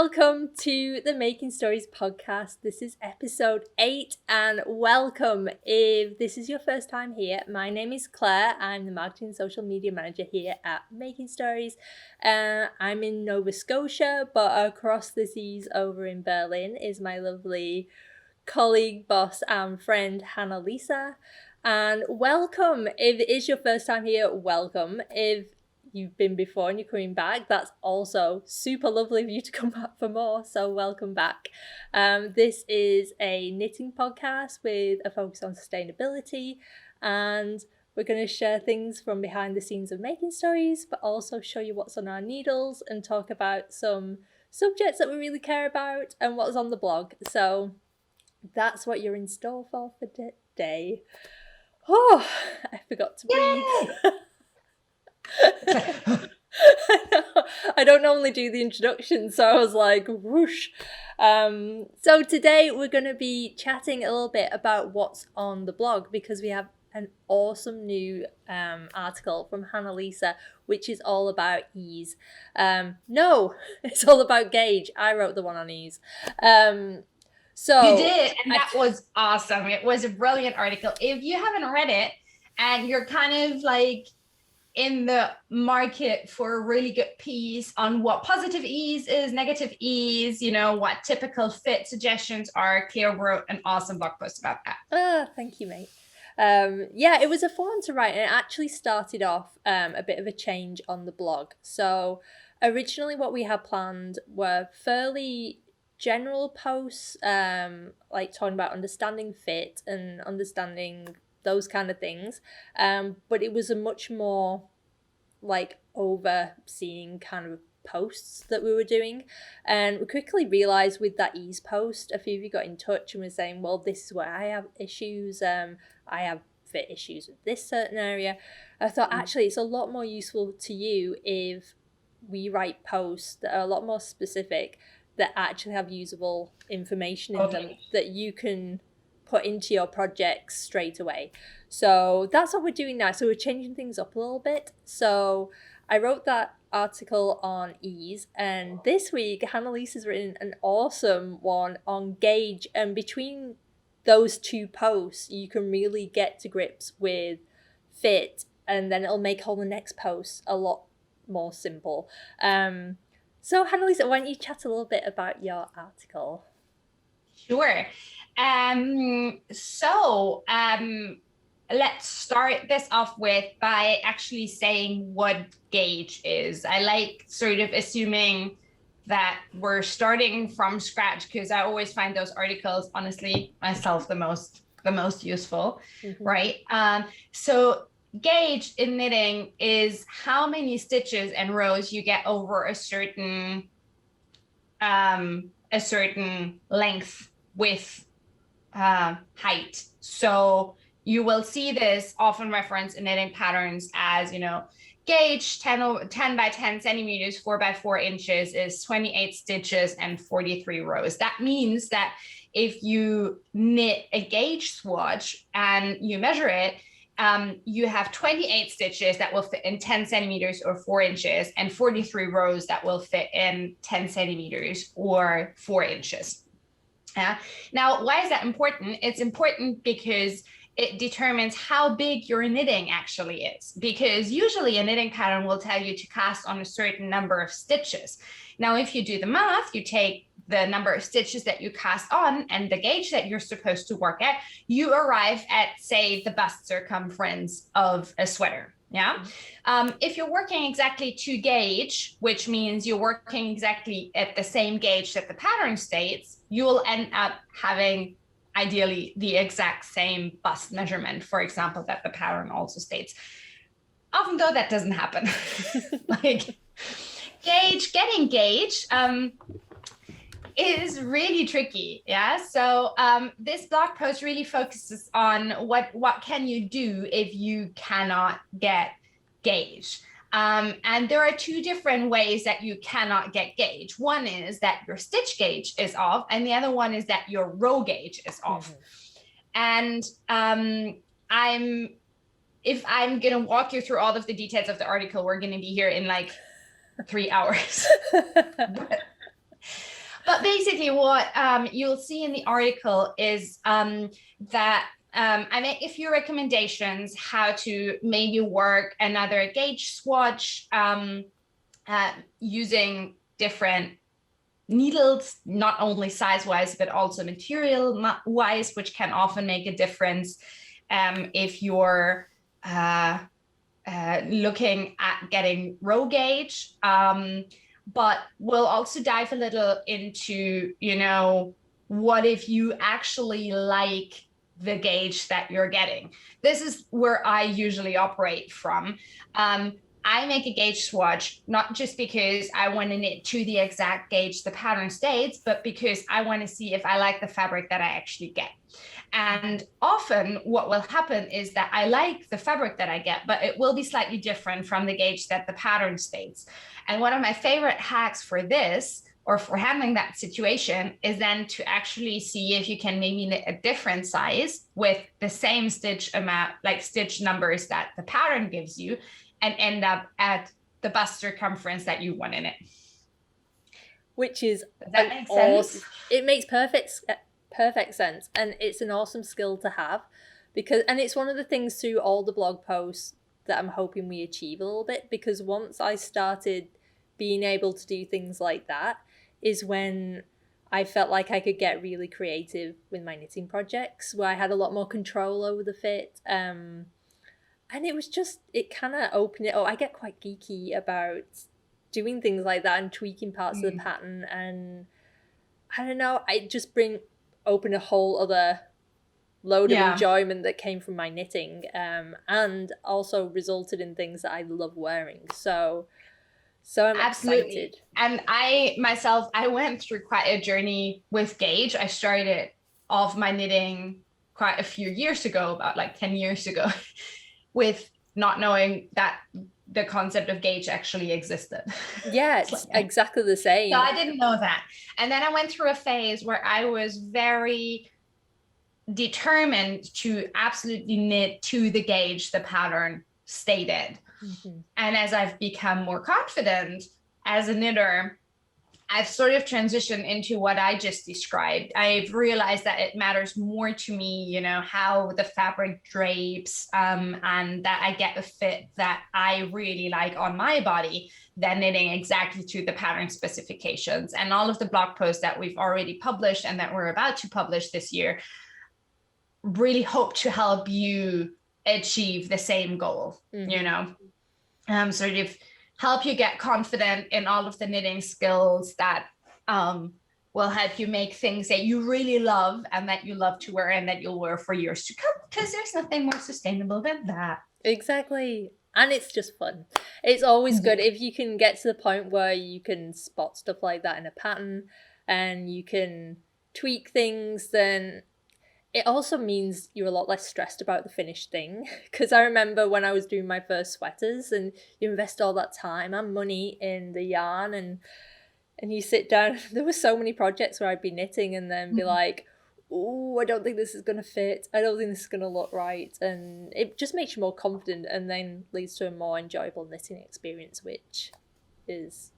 welcome to the Making Stories podcast. This is episode 8 and welcome. If this is your first time here, my name is Claire. I'm the marketing and social media manager here at Making Stories. I'm in Nova Scotia, but across the seas over in Berlin is my lovely colleague, boss and friend Hannah-Lisa. And welcome. If it is your first time here, welcome. If you've been before and you're coming back, that's also super lovely of you to come back for more, so welcome back. This is a knitting podcast with a focus on sustainability, and we're going to share things from behind the scenes of Making Stories, but also show you what's on our needles and talk about some subjects that we really care about and what's on the blog. So that's what you're in store for today. Oh, I forgot to breathe. I don't normally do the introduction, so I was like, whoosh. So today we're going to be chatting a little bit about what's on the blog, because we have an awesome new article from Hannah-Lisa, which is all about ease. No, it's all about Gauge. I wrote the one on ease. So you did, and that was awesome. It was a brilliant article. If you haven't read it and you're kind of like in the market for a really good piece on what positive ease is, negative ease, you know, what typical fit suggestions are, Claire wrote an awesome blog post about that. Thank you, mate. Yeah, it was a fun one to write, and it actually started off a bit of a change on the blog. So originally what we had planned were fairly general posts, like talking about understanding fit and understanding those kind of things, but it was a much more like overseeing kind of posts that we were doing, and we quickly realized with that ease post, a few of you got in touch and were saying, well, this is where I have issues, I have fit issues with this certain area. I thought actually it's a lot more useful to you if we write posts that are a lot more specific, that actually have usable information in them that you can put into your projects straight away. So that's what we're doing now. So we're changing things up a little bit. So I wrote that article on ease, and this week Hannah-Lisa's written an awesome one on Gauge, and between those two posts you can really get to grips with fit, and then it'll make all the next posts a lot more simple. So Hannah-Lisa, why don't you chat a little bit about your article? Sure. Let's start this off with by actually saying what Gauge is. I like sort of assuming that we're starting from scratch, because I always find those articles, honestly, myself the most useful, right? So Gauge in knitting is how many stitches and rows you get over a certain length, width, height. So you will see this often referenced in knitting patterns as, you know, Gauge 10 by 10 centimeters, 4 by 4 inches is 28 stitches and 43 rows. That means that if you knit a Gauge swatch and you measure it, you have 28 stitches that will fit in 10 centimeters or 4 inches, and 43 rows that will fit in 10 centimeters or 4 inches. Now, why is that important? It's important because it determines how big your knitting actually is, because usually a knitting pattern will tell you to cast on a certain number of stitches. Now, if you do the math, you take the number of stitches that you cast on and the gauge that you're supposed to work at, you arrive at, say, the bust circumference of a sweater. Yeah. If you're working exactly to gauge, which means you're working exactly at the same gauge that the pattern states, you will end up having ideally the exact same bust measurement, for example, that the pattern also states. Often though, that doesn't happen. Like getting gauge is really tricky. Yeah. So this blog post really focuses on what can you do if you cannot get gauge. And there are two different ways that you cannot get gauge. One is that your stitch gauge is off, and the other one is that your row gauge is off. And if I'm going to walk you through all of the details of the article, we're going to be here in like 3 hours. But basically what you'll see in the article is that I make a few recommendations how to maybe work another gauge swatch using different needles, not only size-wise, but also material-wise, which can often make a difference if you're looking at getting row gauge. But we'll also dive a little into, what if you actually like the gauge that you're getting? This is where I usually operate from. I make a gauge swatch, not just because I want to knit to the exact gauge the pattern states, but because I want to see if I like the fabric that I actually get. And often what will happen is that I like the fabric that I get, but it will be slightly different from the gauge that the pattern states. And one of my favorite hacks for this, or for handling that situation, is then to actually see if you can maybe knit a different size with the same stitch amount, like stitch numbers that the pattern gives you, and end up at the bust circumference that you want in it. Which is Does that make sense? It makes perfect sense, and it's an awesome skill to have, and it's one of the things through all the blog posts that I'm hoping we achieve a little bit, because once I started being able to do things like that is when I felt like I could get really creative with my knitting projects, where I had a lot more control over the fit. And it was just, it kind of opened it up. I get quite geeky about doing things like that and tweaking parts of the pattern. And I don't know, I just open a whole other load of enjoyment that came from my knitting, and also resulted in things that I love wearing. So I'm excited. And I went through quite a journey with gauge. I started off my knitting quite a few years ago, about like 10 years ago, with not knowing that the concept of gauge actually existed. Yeah, it's exactly the same. So I didn't know that. And then I went through a phase where I was very determined to absolutely knit to the gauge the pattern stated. Mm-hmm. And as I've become more confident as a knitter, I've sort of transitioned into what I just described. I've realized that it matters more to me, how the fabric drapes, and that I get a fit that I really like on my body than knitting exactly to the pattern specifications. And all of the blog posts that we've already published and that we're about to publish this year really hope to help you achieve the same goal, sort of help you get confident in all of the knitting skills that will help you make things that you really love and that you love to wear and that you'll wear for years to come, because there's nothing more sustainable than that. Exactly. And it's just fun. It's always good if you can get to the point where you can spot stuff like that in a pattern and you can tweak things, then it also means you're a lot less stressed about the finished thing. Because I remember when I was doing my first sweaters, and you invest all that time and money in the yarn, and you sit down. There were so many projects where I'd be knitting and then be like, oh, I don't think this is going to fit. I don't think this is going to look right. And it just makes you more confident and then leads to a more enjoyable knitting experience, which is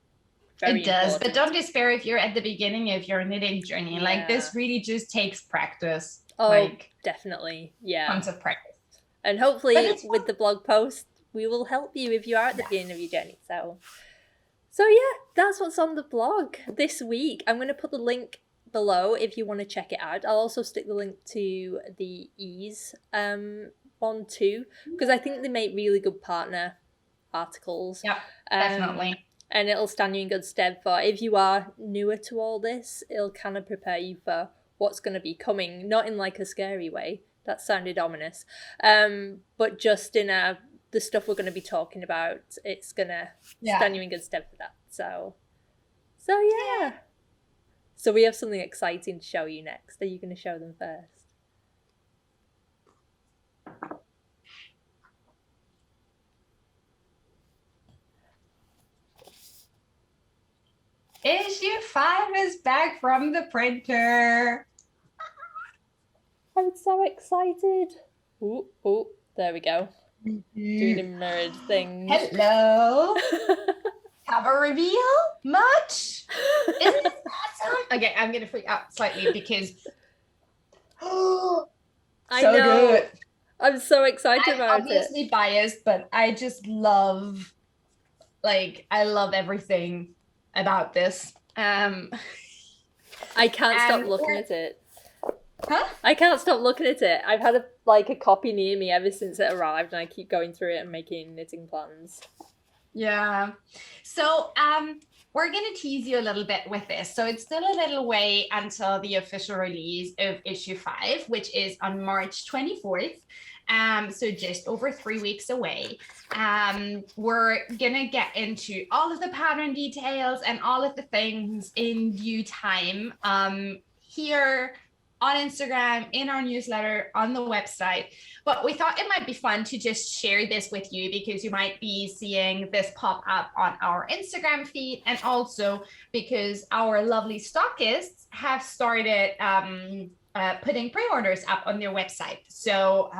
very important. But don't despair if you're at the beginning of your knitting journey. Yeah. Like, this really just takes practice. Oh, definitely. Yeah. Tons of practice. And hopefully with the blog post, we will help you if you are at the beginning of your journey. So yeah, that's what's on the blog this week. I'm going to put the link below if you want to check it out. I'll also stick the link to the Ease one too, because I think they make really good partner articles. Yeah, definitely. And it'll stand you in good stead for if you are newer to all this. It'll kind of prepare you for what's going to be coming, not in like a scary way. That sounded ominous. But just in the stuff we're going to be talking about, it's going to stand you in good stead for that. So yeah. So we have something exciting to show you next. Are you going to show them first? Issue 5 is back from the printer. I'm so excited. Ooh, there we go. Doing a mirrored thing. Hello. Cover reveal? Much? Isn't it awesome. Okay, I'm gonna freak out slightly because I so know. good. I'm so excited I'm about obviously it. biased, but I just love, like, I love everything about this. I can't stop And looking at it. huh? I can't stop looking at it. I've had a copy near me ever since it arrived, and I keep going through it and making knitting plans. Yeah. So we're gonna tease you a little bit with this. So it's still a little way until the official release of issue 5, which is on March 24th. So just over 3 weeks away. We're gonna get into all of the pattern details and all of the things in due time. Here on Instagram, in our newsletter, on the website. But we thought it might be fun to just share this with you because you might be seeing this pop up on our Instagram feed, and also because our lovely stockists have started putting pre-orders up on their website. So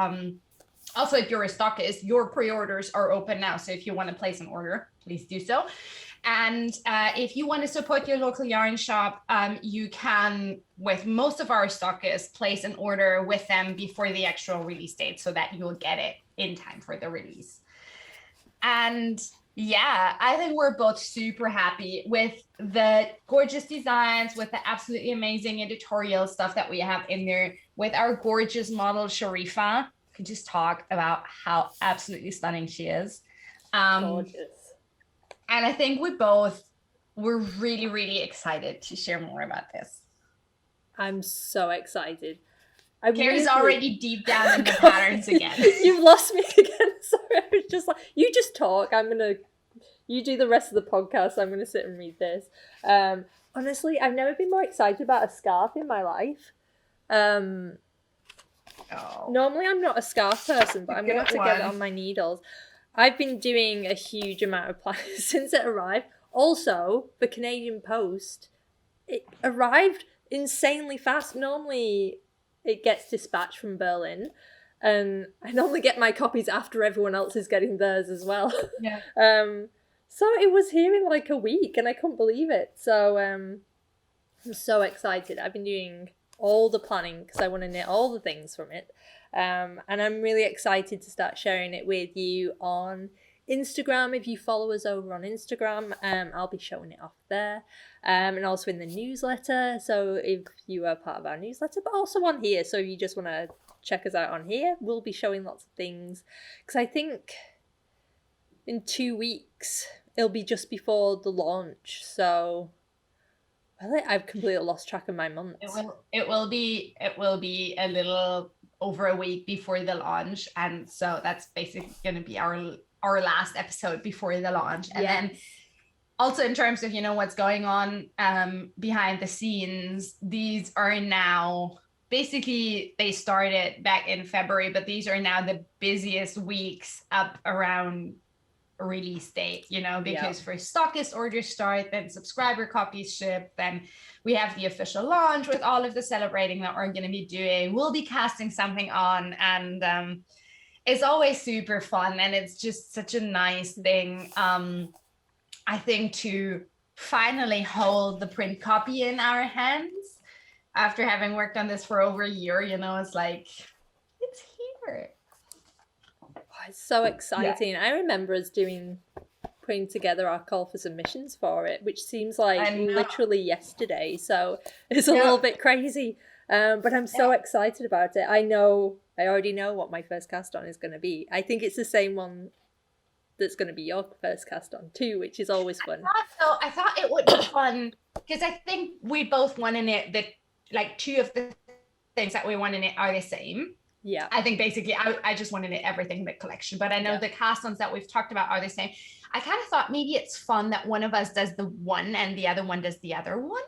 also, if you're a stockist, your pre-orders are open now. So if you want to place an order, please do so. And if you want to support your local yarn shop, you can, with most of our stockists, place an order with them before the actual release date so that you'll get it in time for the release. And yeah, I think we're both super happy with the gorgeous designs, with the absolutely amazing editorial stuff that we have in there, with our gorgeous model, Sharifa. Could just talk about how absolutely stunning she is. Gorgeous. And I think we're really, really excited to share more about this. I'm so excited. Carrie's already deep down in the patterns again. You've lost me again. Sorry, I was just like, you just talk. You do the rest of the podcast. I'm gonna sit and read this. Honestly, I've never been more excited about a scarf in my life. Normally I'm not a scarf person, but I'm gonna have to get it on my needles. I've been doing a huge amount of planning since it arrived. Also, the Canadian Post, it arrived insanely fast. Normally, it gets dispatched from Berlin, and I normally get my copies after everyone else is getting theirs as well. Yeah. So it was here in like a week, and I couldn't believe it. So I'm so excited. I've been doing all the planning because I want to knit all the things from it. And I'm really excited to start sharing it with you on Instagram. If you follow us over on Instagram, I'll be showing it off there, and also in the newsletter. So if you are part of our newsletter, but also on here, so if you just want to check us out on here, we'll be showing lots of things, because I think in 2 weeks it'll be just before the launch. So well, I've completely lost track of my months. It will be a little over a week before the launch, and so that's basically going to be our last episode before the launch. And then also in terms of what's going on behind the scenes, these are now basically, they started back in February, but these are now the busiest weeks up around release date, because for stockist orders start, then subscriber copies ship, then we have the official launch with all of the celebrating that we're going to be doing. We'll be casting something on, and it's always super fun, and it's just such a nice thing, I think, to finally hold the print copy in our hands after having worked on this for over a year. It's like, it's here. It's so exciting. I remember us putting together our call for submissions for it, which seems like literally yesterday, so it's a little bit crazy, but I'm so excited about it. I already know what my first cast on is going to be. I think it's the same one that's going to be your first cast on too, which is always fun. I thought it would be fun because I think we both want in it that, like, two of the things that we want in it are the same. Yeah, I think basically I just wanted it everything in the collection, but I know the cast-ons that we've talked about are the same. I kind of thought maybe it's fun that one of us does the one and the other one does the other one.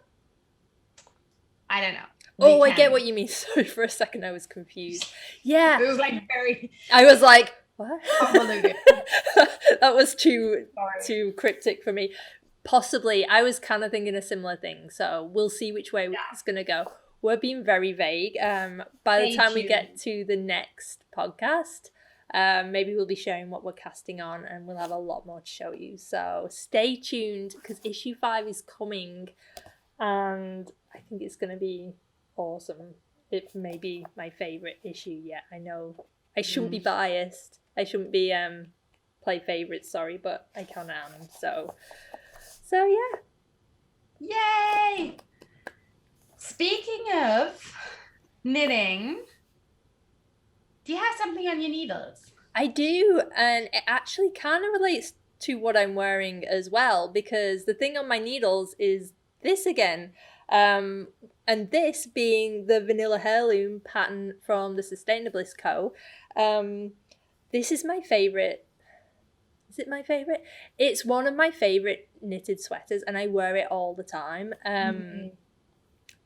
I don't know. I get what you mean. Sorry, for a second I was confused. Yeah, it was like very. I was like, what? Convoluted. That was too cryptic for me. Possibly, I was kind of thinking a similar thing. So we'll see which way it's gonna go. We're being very vague. By the time we get to the next podcast, maybe we'll be sharing what we're casting on, and we'll have a lot more to show you. So stay tuned, because issue 5 is coming and I think it's going to be awesome. It may be my favourite issue yet. I know I shouldn't be biased. I shouldn't be play favourites, sorry, but I kind of am. So yeah. Yay! Speaking of knitting, do you have something on your needles? I do, and it actually kind of relates to what I'm wearing as well, because the thing on my needles is this again. And this being the Vanilla Heirloom pattern from the Sustainablist Co. This is my favourite. Is it my favourite? It's one of my favourite knitted sweaters, and I wear it all the time.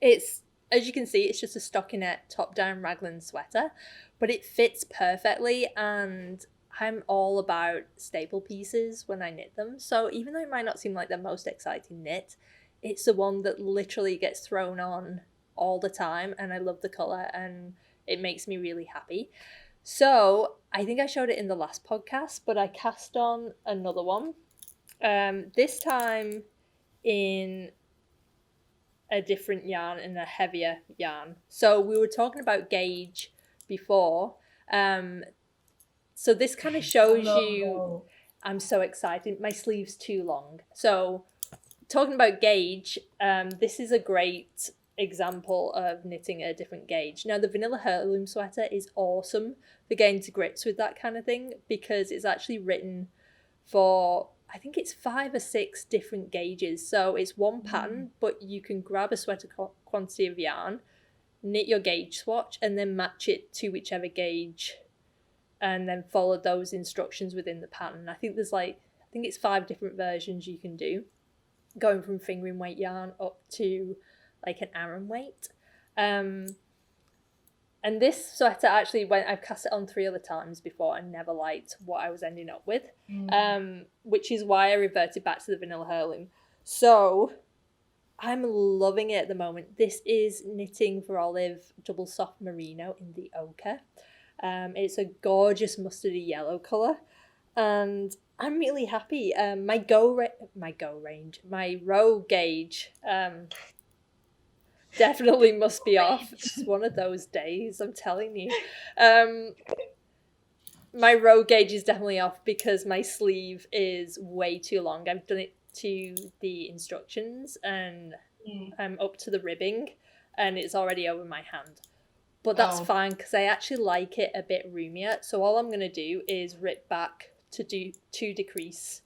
It's, as you can see, it's just a stockinette top-down raglan sweater, but it fits perfectly, and I'm all about staple pieces when I knit them. So even though it might not seem like the most exciting knit, it's the one that literally gets thrown on all the time, and I love the colour, and it makes me really happy. So I think I showed it in the last podcast, but I cast on another one. This time in a different yarn and a heavier yarn. So we were talking about gauge before. So this kind of shows you, I'm so excited. My sleeve's too long. So talking about gauge, this is a great example of knitting a different gauge. Now the Vanilla Heirloom sweater is awesome for getting to grips with that kind of thing, because it's actually written for, I think it's 5 or 6 different gauges. So it's one pattern, but you can grab a sweater quantity of yarn, knit your gauge swatch, and then match it to whichever gauge, and then follow those instructions within the pattern. I think it's 5 different versions you can do, going from fingering weight yarn up to like an Aran weight. And this sweater actually, I've cast it on 3 other times before and never liked what I was ending up with, which is why I reverted back to the Vanilla Heirloom. So I'm loving it at the moment. This is Knitting for Olive Double Soft Merino in the ochre. It's a gorgeous mustardy yellow colour, and I'm really happy. My row gauge definitely must be off. It's one of those days, I'm telling you. My row gauge is definitely off because my sleeve is way too long. I've done it to the instructions, and I'm up to the ribbing, and it's already over my hand. But that's fine, because I actually like it a bit roomier. So all I'm going to do is rip back to do 2 decreases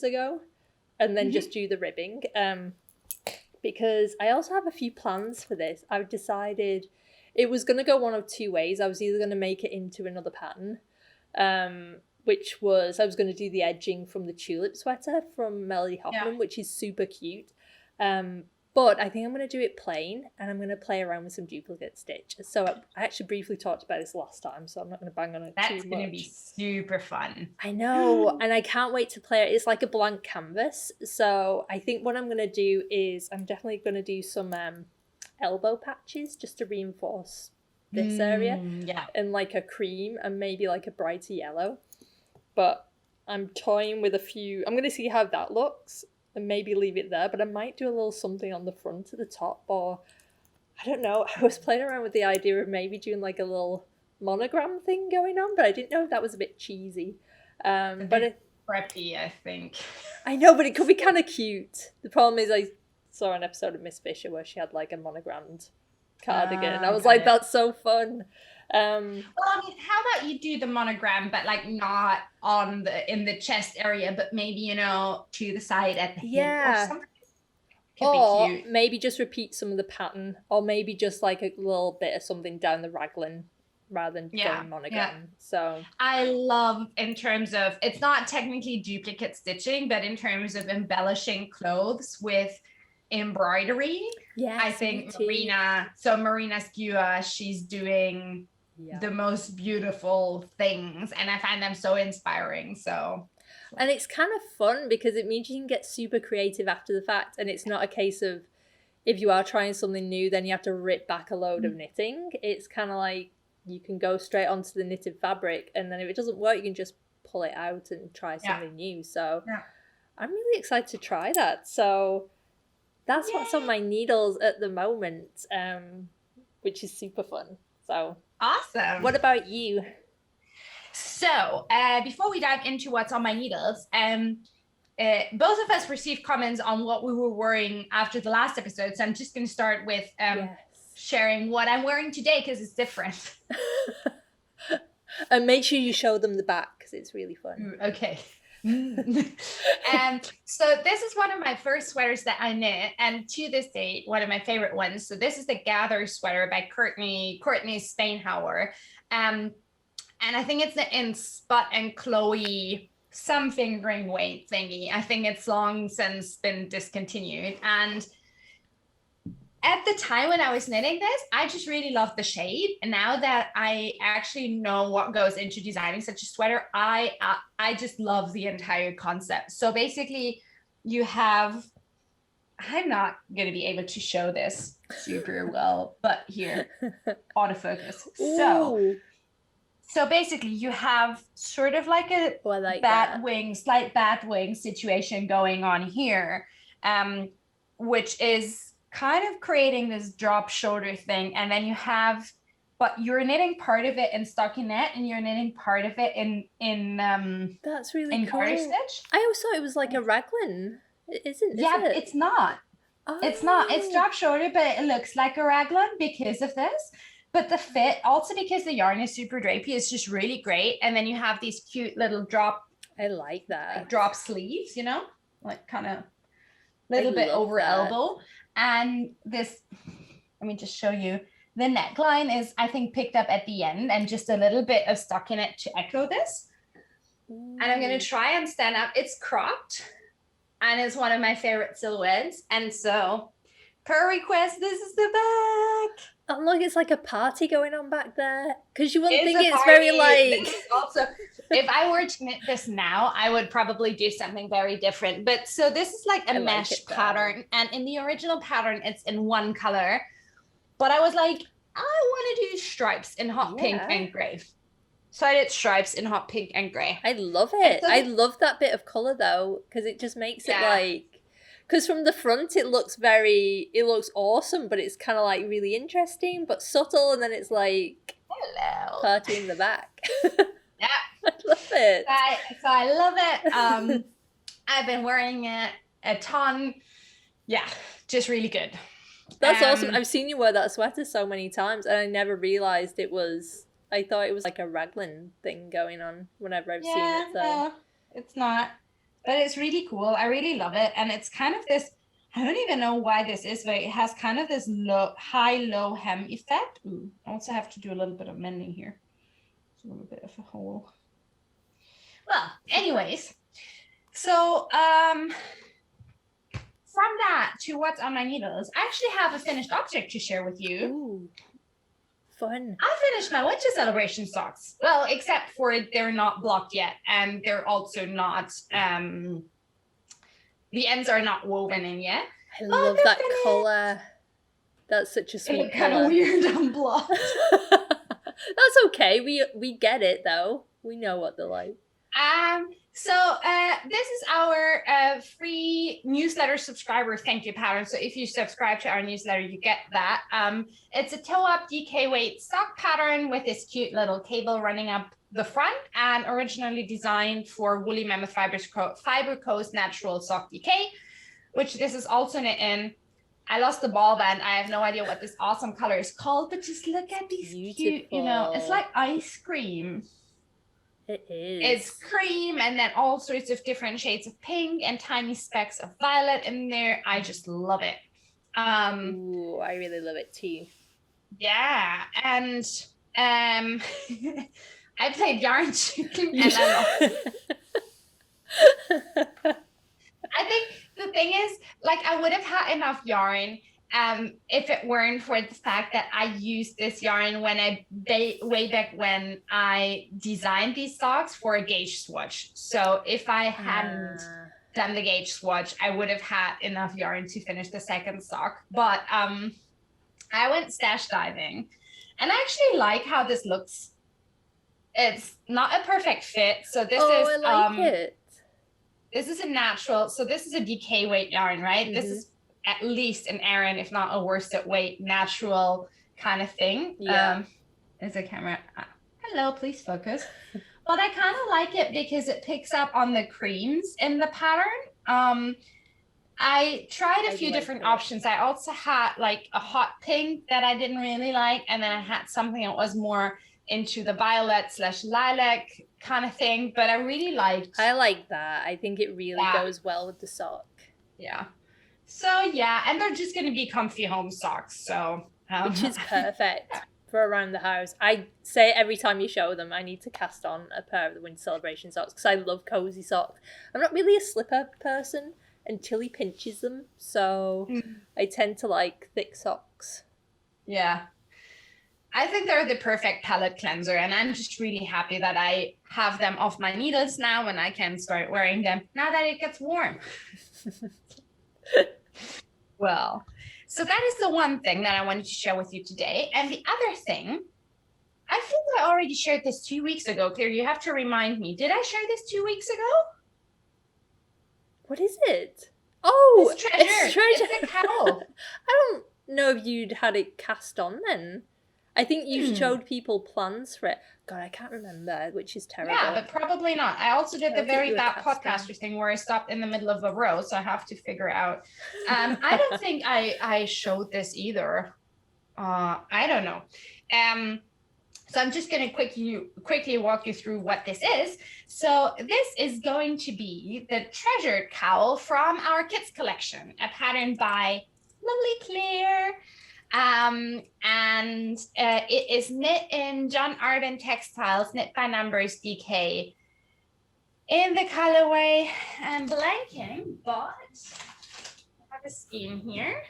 ago, and then just do the ribbing. Because I also have a few plans for this. I've decided it was going to go one of 2 ways. I was either going to make it into another pattern, which was, I was going to do the edging from the tulip sweater from Melody Hoffman, which is super cute. But I think I'm going to do it plain, and I'm going to play around with some duplicate stitch. So I actually briefly talked about this last time, so I'm not going to bang on it too much. That's going to be super fun. I know, and I can't wait to play it. It's like a blank canvas. So I think what I'm going to do is I'm definitely going to do some elbow patches just to reinforce this area. Yeah. And like a cream and maybe like a brighter yellow. But I'm toying with a few. I'm going to see how that looks and maybe leave it there. But I might do a little something on the front at the top, or I don't know. I was playing around with the idea of maybe doing like a little monogram thing going on, but I didn't know if that was a bit cheesy. But it, preppy, I think. I know, but it could be kind of cute. The problem is I saw an episode of Miss Fisher where she had like a monogrammed cardigan, and I was like, that's so fun. Well, I mean, how about you do the monogram, but like not on in the chest area, but maybe, to the side at the hip or something. Or maybe just repeat some of the pattern, or maybe just like a little bit of something down the raglan rather than going monogram. Yeah. So I love, in terms of, it's not technically duplicate stitching, but in terms of embellishing clothes with embroidery. Yeah, I think Marina Skua, she's doing the most beautiful things, and I find them so inspiring. And it's kind of fun because it means you can get super creative after the fact, and it's not a case of, if you are trying something new, then you have to rip back a load of knitting. It's kind of like you can go straight onto the knitted fabric, and then if it doesn't work, you can just pull it out and try something new. So I'm really excited to try that. So That's what's on my needles at the moment, which is super fun. So Awesome. what about you? So before we dive into what's on my needles, both of us received comments on what we were wearing after the last episode. So I'm just going to start with sharing what I'm wearing today because it's different. And make sure you show them the back because it's really fun. Okay. So this is one of my first sweaters that I knit, and to this date, one of my favorite ones. So this is the Gather sweater by Courtney Steinhauer. And I think it's in Spot and Chloe some fingering weight thingy. I think it's long since been discontinued. And at the time when I was knitting this, I just really loved the shade. And now that I actually know what goes into designing such a sweater, I just love the entire concept. So basically you have, I'm not going to be able to show this super well, but here, autofocus. So basically you have sort of like a slight bat wing situation going on here, which is kind of creating this drop shoulder thing. And then you have, but you're knitting part of it in stockinette and you're knitting part of it in that's really in cool. garter stitch. I always thought it was like a raglan. Isn't it? It's not. Oh. It's not. It's drop shoulder, but it looks like a raglan because of this. But the fit, also because the yarn is super drapey, is just really great. And then you have these cute little drop. I like that. Like drop sleeves, you know, like kind of little bit over elbow. And this, let me just show you. The neckline is, I think, picked up at the end and just a little bit of stockinette to echo this. Ooh. And I'm going to try and stand up. It's cropped and it's one of my favorite silhouettes. And so per request, this is the back. Oh, look, it's like a party going on back there. Because you wouldn't think it's very like... Also, if I were to knit this now, I would probably do something very different. But so this is like a mesh pattern. And in the original pattern, it's in one color. But I was like, I want to do stripes in hot pink and gray. So I did stripes in hot pink and gray. I love it. I love that bit of color though, because it just makes it like... Because from the front, it looks awesome, but it's kind of like really interesting, but subtle. And then it's like, hello, party in the back. Yeah. I love it. So I love it. I've been wearing it a ton. Yeah, just really good. That's awesome. I've seen you wear that sweater so many times, and I never realized it was, I thought it was like a raglan thing going on whenever I've seen it. So. No, it's not. But it's really cool. I really love it. And it's kind of this, I don't even know why this is, but it has kind of this high-low hem effect. Ooh, I also have to do a little bit of mending here. It's a little bit of a hole. Well, anyways. So from that to what's on my needles, I actually have a finished object to share with you. Ooh. Fun. I finished my winter celebration socks. Well, except for they're not blocked yet, and they're also not. The ends are not woven in yet. I love that color. That's such a sweet color. Kind of weird unblocked. That's okay. We get it though. We know what they're like. So this is our free newsletter subscriber thank you pattern. So if you subscribe to our newsletter, you get that. It's a toe-up DK weight sock pattern with this cute little cable running up the front, and originally designed for Woolly Mammoth Fiber Co's Natural Sock DK, which this is also knit in. I lost the ball band. I have no idea what this awesome color is called, but just look at these cute, you know, it's like ice cream. It is. It's cream and then all sorts of different shades of pink and tiny specks of violet in there. I just love it. Ooh, I really love it too. Yeah, and I played yarn chicken and I think the thing is, like, I would have had enough yarn if it weren't for the fact that I used this yarn when way back when I designed these socks for a gauge swatch. So if I hadn't done the gauge swatch, I would have had enough yarn to finish the second sock. But I went stash diving, and I actually like how this looks. It's not a perfect fit. So this is I like it. This is a natural. So this is a DK weight yarn, right? Mm-hmm. This is at least an Aran, if not a worsted weight, natural kind of thing. Yeah. There's a camera. Hello, please focus. But I kind of like it because it picks up on the creams in the pattern. I tried a few different options. I also had like a hot pink that I didn't really like, and then I had something that was more into the violet/lilac kind of thing, but I really liked. I like that. I think it really goes well with the sock. Yeah. So yeah, and they're just going to be comfy home socks, so which is perfect for around the house. I say every time you show them, I need to cast on a pair of the Winter Celebration socks because I love cozy socks. I'm not really a slipper person until he pinches them, so I tend to like thick socks. Yeah. I think they're the perfect palette cleanser, and I'm just really happy that I have them off my needles now and I can start wearing them now that it gets warm. Well, so that is the one thing that I wanted to share with you today. And the other thing, I think I already shared this 2 weeks ago. Claire, you have to remind me. Did I share this 2 weeks ago? What is it? Oh, it's Treasure. It's a cowl. I don't know if you'd had it cast on then. I think you showed people plans for it. God, I can't remember, which is terrible. Yeah, but probably not. I also did the very bad podcaster thing where I stopped in the middle of a row, so I have to figure out. I don't think I showed this either. I don't know. So I'm just going to quickly walk you through what this is. So this is going to be the Treasured cowl from our kids collection, a pattern by lovely Claire. And it is knit in John Arden Textiles, knit by Numbers DK in the colorway and blanking, but I have a scheme here.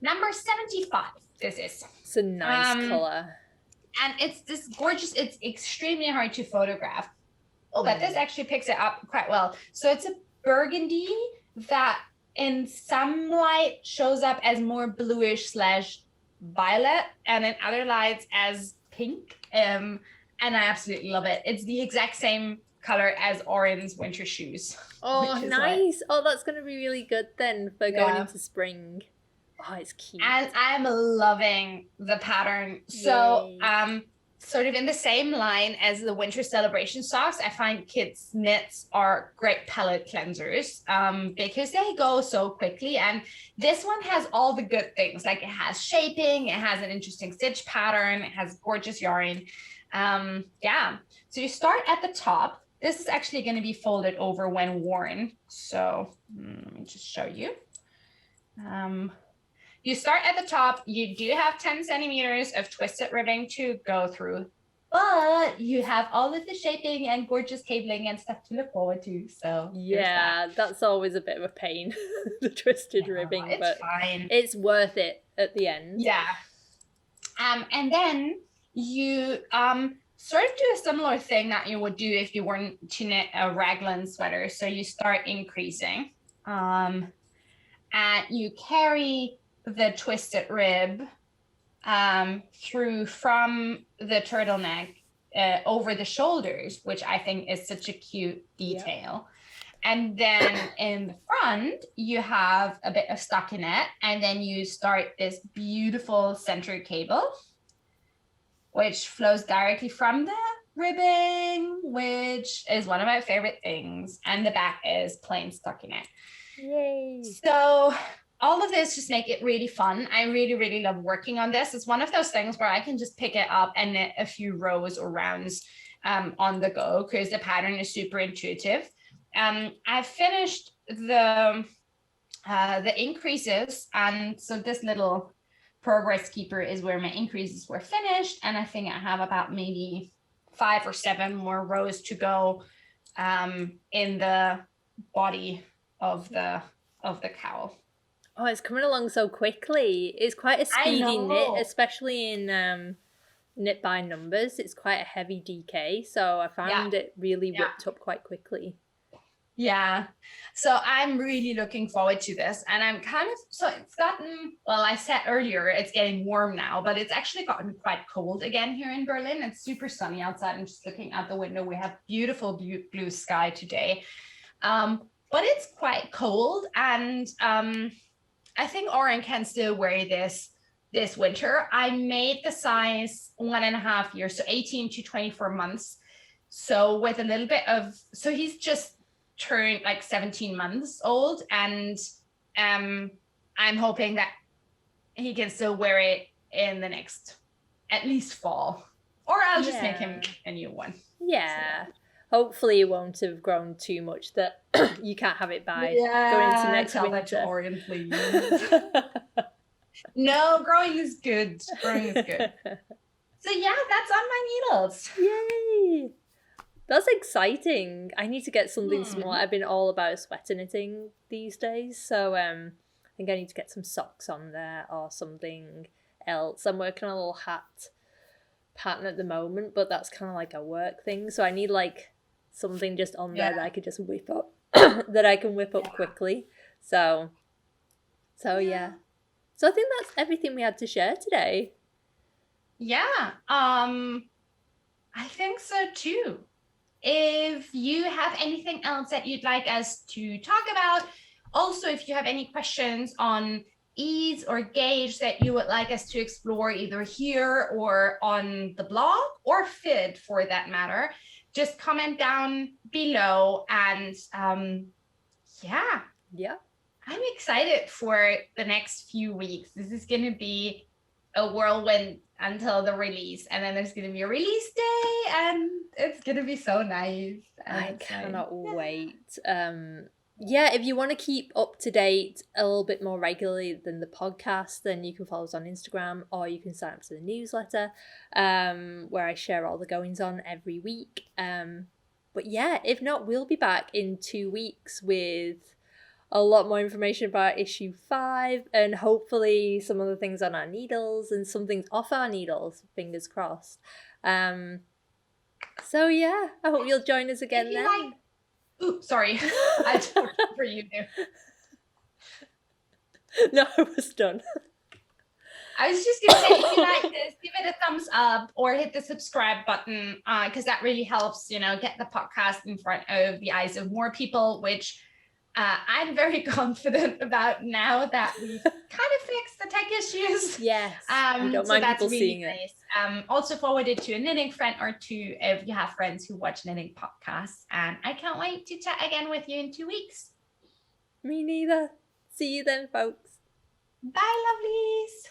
Number 75, this is. It's a nice color. And it's this gorgeous, it's extremely hard to photograph. Oh, but this actually picks it up quite well. So it's a burgundy that in some light shows up as more bluish/violet, and in other lights as pink. And I absolutely love it. It's the exact same color as Oren's winter shoes. Oh, nice. Oh, that's going to be really good then for going into spring. Oh, it's cute. And I'm loving the pattern. So, sort of in the same line as the Winter Celebration socks, I find kids' knits are great palette cleansers because they go so quickly. And this one has all the good things. Like it has shaping, it has an interesting stitch pattern, it has gorgeous yarn. Yeah. So you start at the top. This is actually going to be folded over when worn. So let me just show you. You start at the top. You do have 10 centimeters of twisted ribbing to go through, but you have all of the shaping and gorgeous cabling and stuff to look forward to. So yeah, that's always a bit of a pain, the twisted ribbing, but fine. It's worth it at the end. Yeah. And then you sort of do a similar thing that you would do if you weren't to knit a raglan sweater. So you start increasing, and you carry the twisted rib through from the turtleneck over the shoulders, which I think is such a cute detail. Yeah. And then in the front, you have a bit of stockinette, and then you start this beautiful center cable, which flows directly from the ribbing, which is one of my favorite things. And the back is plain stockinette. Yay. So all of this just make it really fun. I really, really love working on this. It's one of those things where I can just pick it up and knit a few rows or rounds on the go because the pattern is super intuitive. I finished the increases, and so this little progress keeper is where my increases were finished, and I think I have about maybe 5 or 7 more rows to go in the body of the cowl. Oh, it's coming along so quickly. It's quite a speedy knit, especially in Knit by Numbers. It's quite a heavy DK, so I found it really whipped up quite quickly. Yeah, so I'm really looking forward to this, and I'm kind of, so it's gotten, well, I said earlier it's getting warm now, but it's actually gotten quite cold again here in Berlin. It's super sunny outside. I'm just looking out the window. We have beautiful blue sky today. But it's quite cold, and I think Oren can still wear this winter. I made the size 1.5 years, so 18 to 24 months. So with a little bit of, so he's just turned like 17 months old, and I'm hoping that he can still wear it in the next, at least fall, or I'll just make him a new one. Yeah. So, hopefully it won't have grown too much that you can't have it by going into next tell winter. That to Orion, please. No, growing is good. Growing is good. So yeah, that's on my needles. Yay! That's exciting. I need to get something small. I've been all about sweater knitting these days, so I think I need to get some socks on there or something else. I'm working on a little hat pattern at the moment, but that's kind of like a work thing, so I need like something just on there that I could just whip up that I can whip up quickly. So yeah. So I think that's everything we had to share today. Yeah, I think so too. If you have anything else that you'd like us to talk about, also if you have any questions on ease or gauge that you would like us to explore either here or on the blog, or FID for that matter, just comment down below. And yeah, I'm excited for the next few weeks. This is going to be a whirlwind until the release, and then there's going to be a release day, and it's going to be so nice. I cannot wait. If you want to keep up to date a little bit more regularly than the podcast, then you can follow us on Instagram, or you can sign up to the newsletter, where I share all the goings on every week. But yeah, if not, we'll be back in 2 weeks with a lot more information about issue 5, and hopefully some other things on our needles and some things off our needles, fingers crossed. So yeah, I hope you'll join us again then. Oops, sorry. I talked for you there. No, I was done. I was just going to say, if you like this, give it a thumbs up or hit the subscribe button, because that really helps, get the podcast in front of the eyes of more people, which I'm very confident about now that we've kind of fixed the tech issues. Yes, we don't mind people really seeing nice. It. Also forward it to a knitting friend or two if you have friends who watch knitting podcasts. And I can't wait to chat again with you in 2 weeks. Me neither. See you then, folks. Bye, lovelies.